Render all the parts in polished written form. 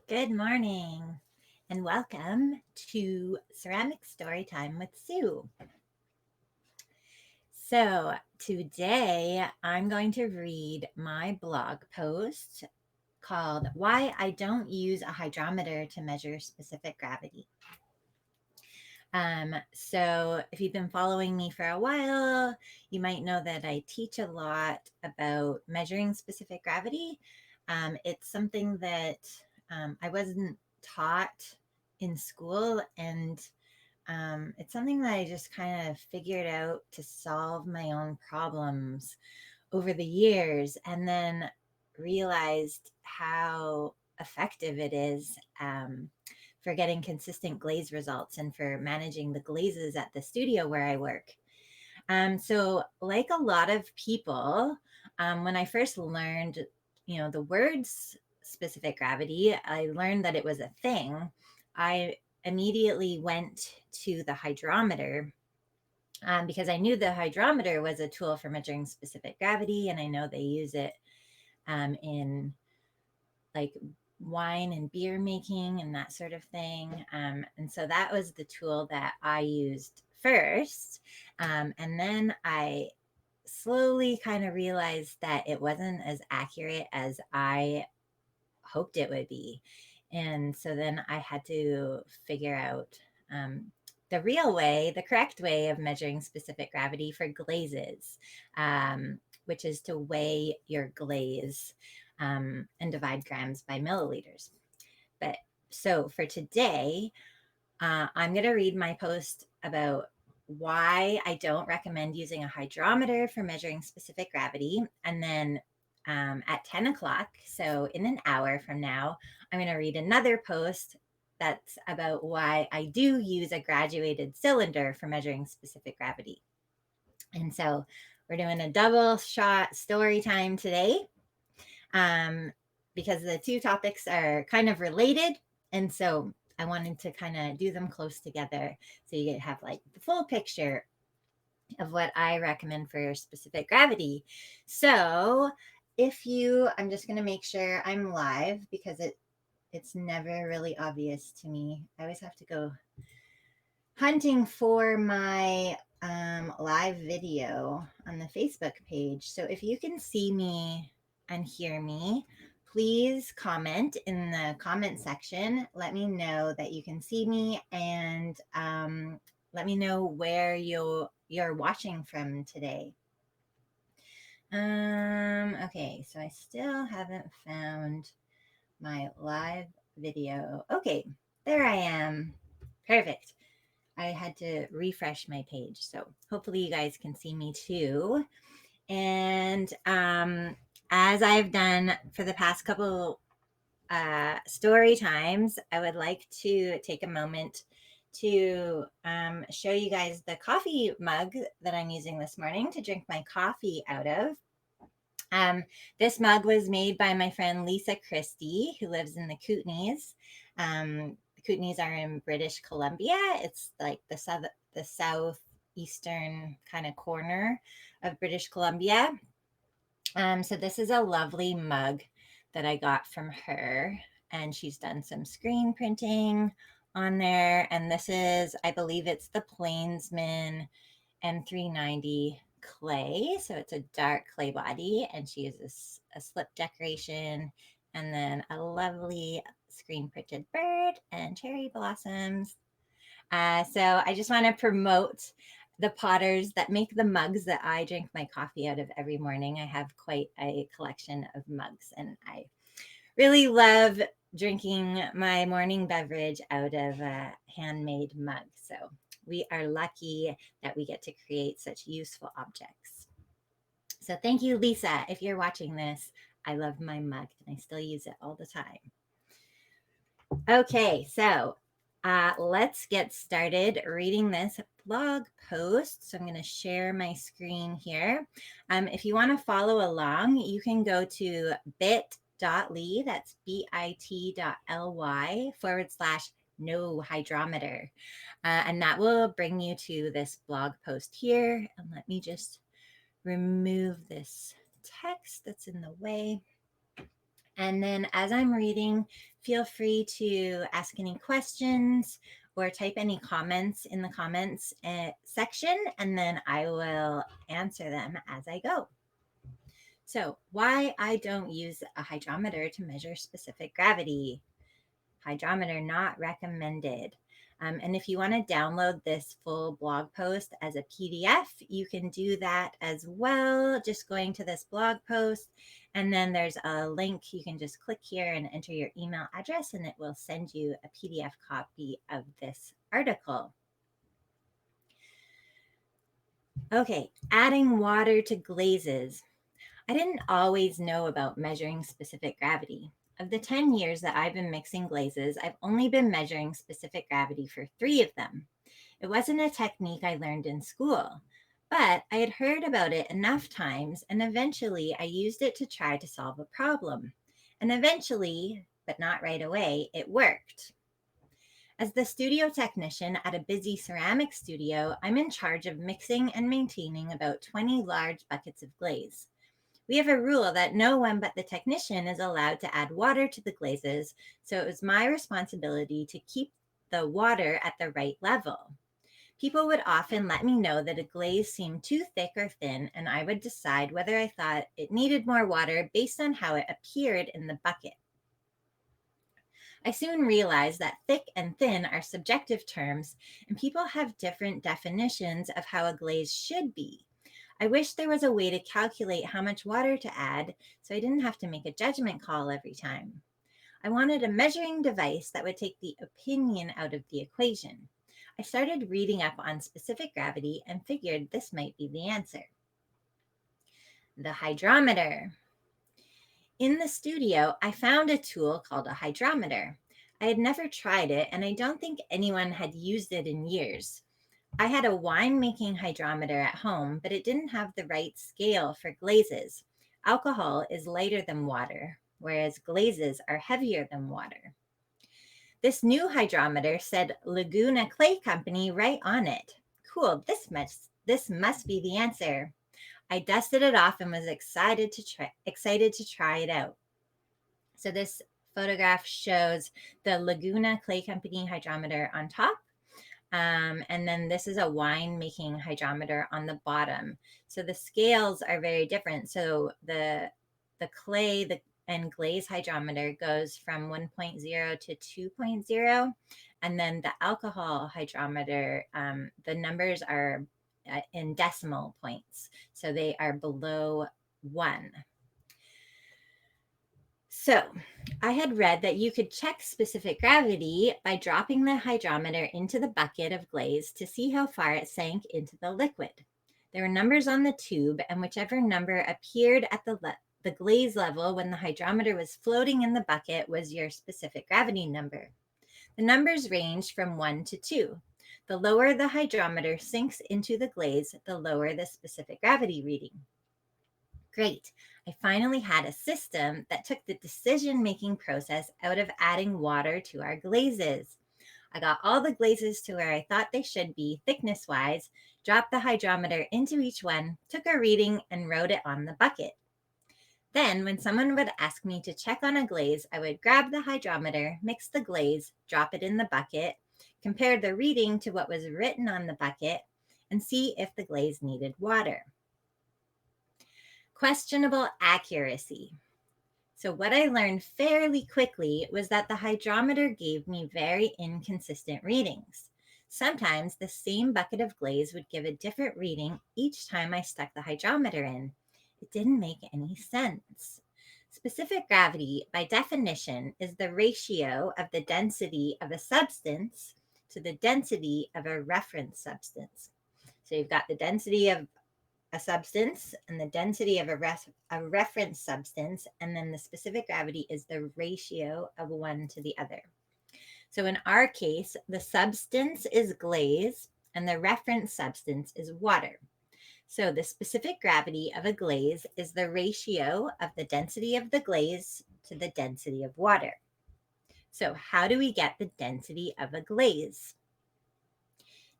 Good morning and welcome to Ceramic Storytime with Sue. So, today I'm going to read my blog post called Why I Don't Use a Hydrometer to Measure Specific Gravity. So, if you've been following me for a while, you might know that I teach a lot about measuring specific gravity. It's something that I wasn't taught in school, and it's something that I just kind of figured out to solve my own problems over the years, and then realized how effective it is for getting consistent glaze results and for managing the glazes at the studio where I work. So, like a lot of people, when I first learned, the words specific gravity, I learned that it was a thing. I immediately went to the hydrometer because I knew the hydrometer was a tool for measuring specific gravity, and I know they use it in like wine and beer making and that sort of thing. And so that was the tool that I used first. And then I slowly kind of realized that it wasn't as accurate as I hoped it would be. And so then I had to figure out the real way, the correct way of measuring specific gravity for glazes, which is to weigh your glaze and divide grams by milliliters. But so for today, I'm going to read my post about why I don't recommend using a hydrometer for measuring specific gravity. And then at 10 o'clock, so in an hour from now, I'm going to read another post that's about why I do use a graduated cylinder for measuring specific gravity. And so we're doing a double shot story time today because the two topics are kind of related. And so I wanted to kind of do them close together so you have like the full picture of what I recommend for specific gravity. So I'm just going to make sure I'm live because it's never really obvious to me. I always have to go hunting for my live video on the Facebook page. So if you can see me and hear me, please comment in the comment section. Let me know that you can see me, and let me know where you're watching from today. Okay, so I still haven't found my live video. Okay, there I am. Perfect. I had to refresh my page, so hopefully you guys can see me too. And as I've done for the past couple story times, I would like to take a moment to show you guys the coffee mug that I'm using this morning to drink my coffee out of. This mug was made by my friend Lisa Christie, who lives in the Kootenays. The Kootenays are in British Columbia. It's like the southeastern kind of corner of British Columbia. So this is a lovely mug that I got from her, and she's done some screen printing on there. And this is, I believe it's the Plainsman M390 clay. So it's a dark clay body, and she uses a slip decoration and then a lovely screen printed bird and cherry blossoms. So I just want to promote the potters that make the mugs that I drink my coffee out of every morning. I have quite a collection of mugs, and I really love drinking my morning beverage out of a handmade mug. So we are lucky that we get to create such useful objects. So thank you, Lisa. If you're watching this, I love my mug and I still use it all the time. Okay, so let's get started reading this blog post. So I'm going to share my screen here. If you want to follow along, you can go to bit.ly, that's bit.ly/no hydrometer. And that will bring you to this blog post here. And let me just remove this text that's in the way. And then as I'm reading feel free to ask any questions or type any comments in the comments section, and then I will answer them as I go. So, why I don't use a hydrometer to measure specific gravity. Hydrometer not recommended. And if you want to download this full blog post as a PDF, you can do that as well, just going to this blog post. And then there's a link. You can just click here and enter your email address, and it will send you a PDF copy of this article. Okay, adding water to glazes. I didn't always know about measuring specific gravity. Of the 10 years that I've been mixing glazes, I've only been measuring specific gravity for 3 of them. It wasn't a technique I learned in school, but I had heard about it enough times, and eventually I used it to try to solve a problem. And eventually, but not right away, it worked. As the studio technician at a busy ceramic studio, I'm in charge of mixing and maintaining about 20 large buckets of glaze. We have a rule that no one but the technician is allowed to add water to the glazes, so it was my responsibility to keep the water at the right level. People would often let me know that a glaze seemed too thick or thin, and I would decide whether I thought it needed more water based on how it appeared in the bucket. I soon realized that thick and thin are subjective terms, and people have different definitions of how a glaze should be. I wish there was a way to calculate how much water to add so I didn't have to make a judgment call every time. I wanted a measuring device that would take the opinion out of the equation. I started reading up on specific gravity and figured this might be the answer. The hydrometer. In the studio, I found a tool called a hydrometer. I had never tried it, and I don't think anyone had used it in years. I had a winemaking hydrometer at home, but it didn't have the right scale for glazes. Alcohol is lighter than water, whereas glazes are heavier than water. This new hydrometer said Laguna Clay Company right on it. Cool, this must be the answer. I dusted it off and was excited to try it out. So this photograph shows the Laguna Clay Company hydrometer on top. And then this is a wine making hydrometer on the bottom. So the scales are very different. So the clay and glaze hydrometer goes from 1.0 to 2.0. And then the alcohol hydrometer, the numbers are in decimal points. So they are below 1. So I had read that you could check specific gravity by dropping the hydrometer into the bucket of glaze to see how far it sank into the liquid. There were numbers on the tube, and whichever number appeared at the glaze level when the hydrometer was floating in the bucket was your specific gravity number. The numbers ranged from 1 to 2. The lower the hydrometer sinks into the glaze, the lower the specific gravity reading. Great. I finally had a system that took the decision-making process out of adding water to our glazes. I got all the glazes to where I thought they should be thickness-wise, dropped the hydrometer into each one, took a reading, and wrote it on the bucket. Then, when someone would ask me to check on a glaze, I would grab the hydrometer, mix the glaze, drop it in the bucket, compare the reading to what was written on the bucket, and see if the glaze needed water. Questionable accuracy. So what I learned fairly quickly was that the hydrometer gave me very inconsistent readings. Sometimes the same bucket of glaze would give a different reading each time I stuck the hydrometer in. It didn't make any sense. Specific gravity, by definition, is the ratio of the density of a substance to the density of a reference substance. So you've got the density of a substance and the density of a reference substance, and then the specific gravity is the ratio of one to the other. So in our case, the substance is glaze and the reference substance is water. So the specific gravity of a glaze is the ratio of the density of the glaze to the density of water. So how do we get the density of a glaze?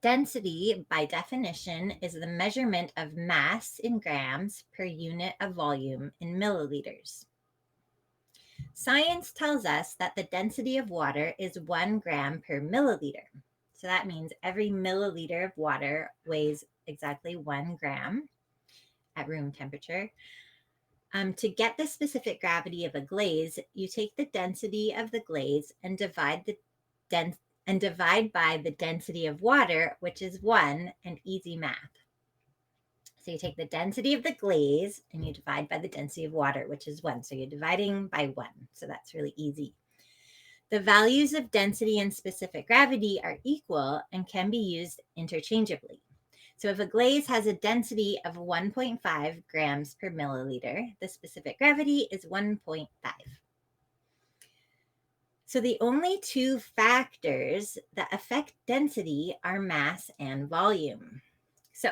Density, by definition, is the measurement of mass in grams per unit of volume in milliliters. Science tells us that the density of water is 1 gram per milliliter. So that means every milliliter of water weighs exactly 1 gram at room temperature. To get the specific gravity of a glaze, you take the density of the glaze and divide by the density of water, which is 1, and easy math. So you take the density of the glaze and you divide by the density of water, which is 1. So you're dividing by 1. So that's really easy. The values of density and specific gravity are equal and can be used interchangeably. So if a glaze has a density of 1.5 grams per milliliter, the specific gravity is 1.5. So the only two factors that affect density are mass and volume. So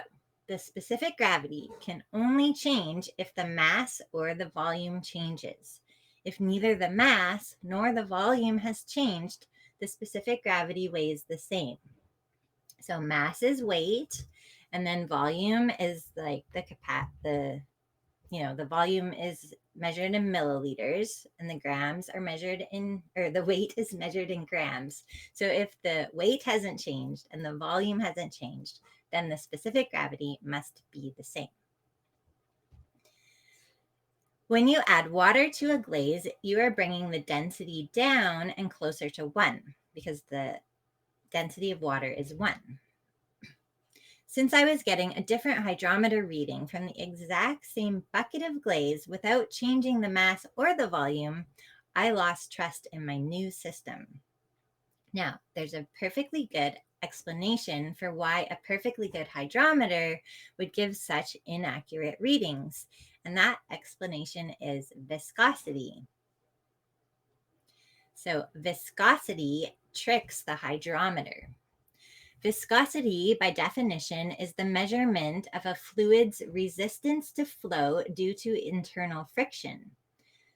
the specific gravity can only change if the mass or the volume changes. If neither the mass nor the volume has changed, the specific gravity weighs the same. So mass is weight, and then volume is like the volume is measured in milliliters, and the grams are measured in, or the weight is measured in grams. So if the weight hasn't changed and the volume hasn't changed, then the specific gravity must be the same. When you add water to a glaze, you are bringing the density down and closer to 1 because the density of water is 1. Since I was getting a different hydrometer reading from the exact same bucket of glaze without changing the mass or the volume, I lost trust in my new system. Now, there's a perfectly good explanation for why a perfectly good hydrometer would give such inaccurate readings, and that explanation is viscosity. So viscosity tricks the hydrometer. Viscosity, by definition, is the measurement of a fluid's resistance to flow due to internal friction.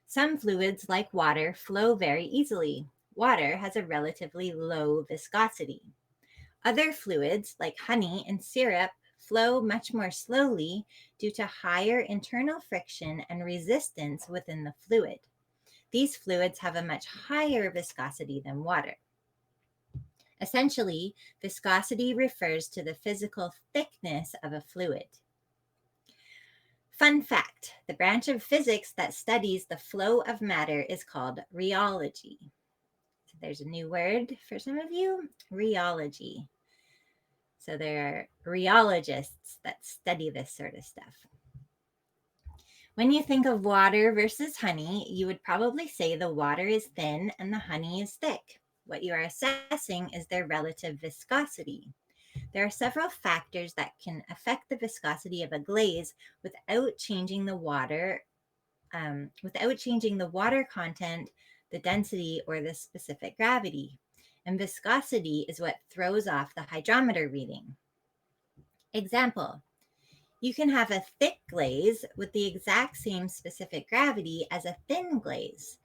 Some fluids, like water, flow very easily. Water has a relatively low viscosity. Other fluids, like honey and syrup, flow much more slowly due to higher internal friction and resistance within the fluid. These fluids have a much higher viscosity than water. Essentially, viscosity refers to the physical thickness of a fluid. Fun fact, the branch of physics that studies the flow of matter is called rheology. So there's a new word for some of you, rheology. So there are rheologists that study this sort of stuff. When you think of water versus honey, you would probably say the water is thin and the honey is thick. What you are assessing is their relative viscosity. There are several factors that can affect the viscosity of a glaze without changing the water content, the density, or the specific gravity. And viscosity is what throws off the hydrometer reading. Example, you can have a thick glaze with the exact same specific gravity as a thin glaze.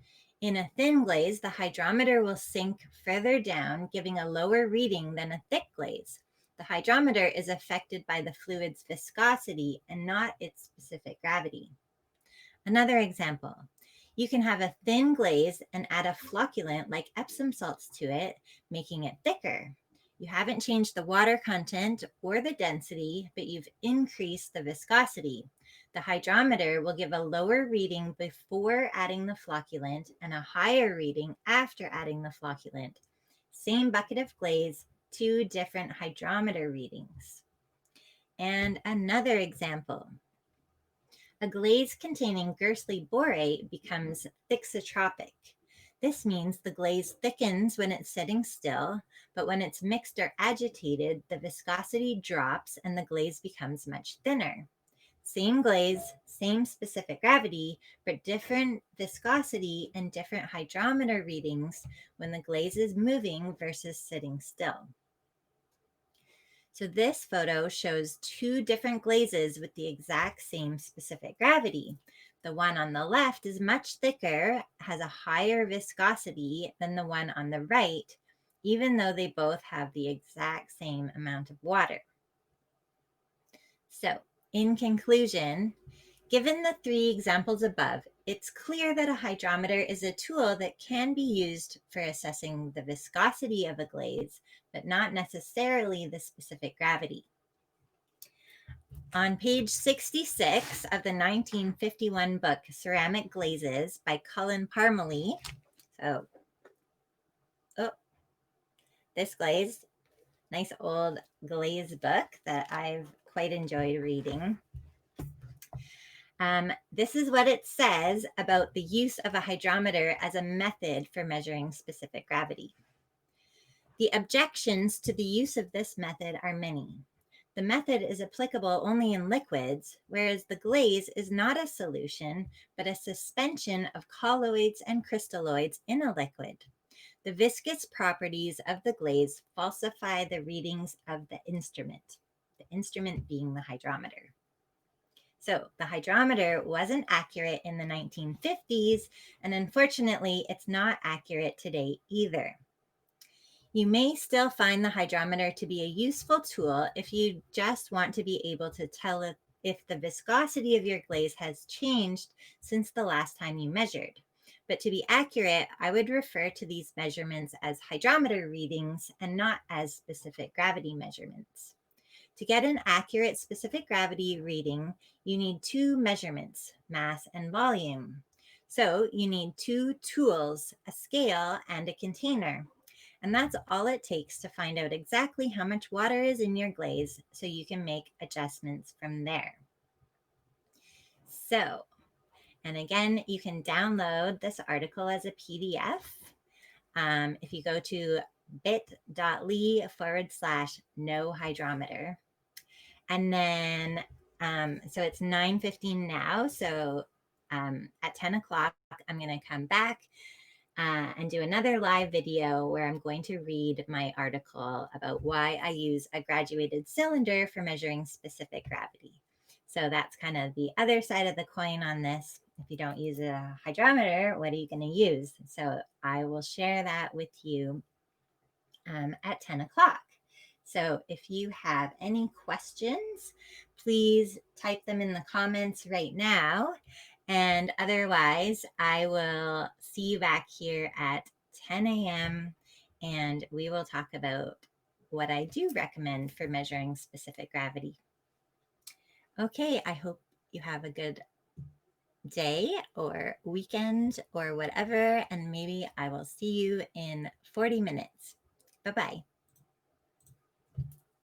In a thin glaze, the hydrometer will sink further down, giving a lower reading than a thick glaze. The hydrometer is affected by the fluid's viscosity and not its specific gravity. Another example, you can have a thin glaze and add a flocculant like Epsom salts to it, making it thicker. You haven't changed the water content or the density, but you've increased the viscosity. The hydrometer will give a lower reading before adding the flocculant and a higher reading after adding the flocculant. Same bucket of glaze, 2 different hydrometer readings. And another example. A glaze containing Gerstley borate becomes thixotropic. This means the glaze thickens when it's sitting still, but when it's mixed or agitated, the viscosity drops and the glaze becomes much thinner. Same glaze, same specific gravity, but different viscosity and different hydrometer readings when the glaze is moving versus sitting still. So this photo shows 2 different glazes with the exact same specific gravity. The one on the left is much thicker, has a higher viscosity than the one on the right, even though they both have the exact same amount of water. So, in conclusion, Given the three examples above, it's clear that a hydrometer is a tool that can be used for assessing the viscosity of a glaze, but not necessarily the specific gravity. On page 66 of the 1951 book, Ceramic Glazes by Cullen Parmalee, so, this glaze, nice old glaze book that I've quite enjoyed reading. This is what it says about the use of a hydrometer as a method for measuring specific gravity. The objections to the use of this method are many. The method is applicable only in liquids, whereas the glaze is not a solution, but a suspension of colloids and crystalloids in a liquid. The viscous properties of the glaze falsify the readings of the instrument being the hydrometer. So the hydrometer wasn't accurate in the 1950s, and unfortunately, it's not accurate today either. You may still find the hydrometer to be a useful tool if you just want to be able to tell if the viscosity of your glaze has changed since the last time you measured. But to be accurate, I would refer to these measurements as hydrometer readings and not as specific gravity measurements. To get an accurate specific gravity reading, you need two measurements, mass and volume. So you need two tools, a scale and a container. And that's all it takes to find out exactly how much water is in your glaze so you can make adjustments from there. So, and again, you can download this article as a PDF. If you go to bit.ly/no hydrometer. And then, so it's 9:15 now. So at 10 o'clock, I'm going to come back and do another live video where I'm going to read my article about why I use a graduated cylinder for measuring specific gravity. So that's kind of the other side of the coin on this. If you don't use a hydrometer, what are you going to use? So I will share that with you at 10 o'clock. So if you have any questions, please type them in the comments right now. And otherwise, I will see you back here at 10 a.m. and we will talk about what I do recommend for measuring specific gravity. Okay, I hope you have a good day or weekend or whatever, and maybe I will see you in 40 minutes. Bye-bye.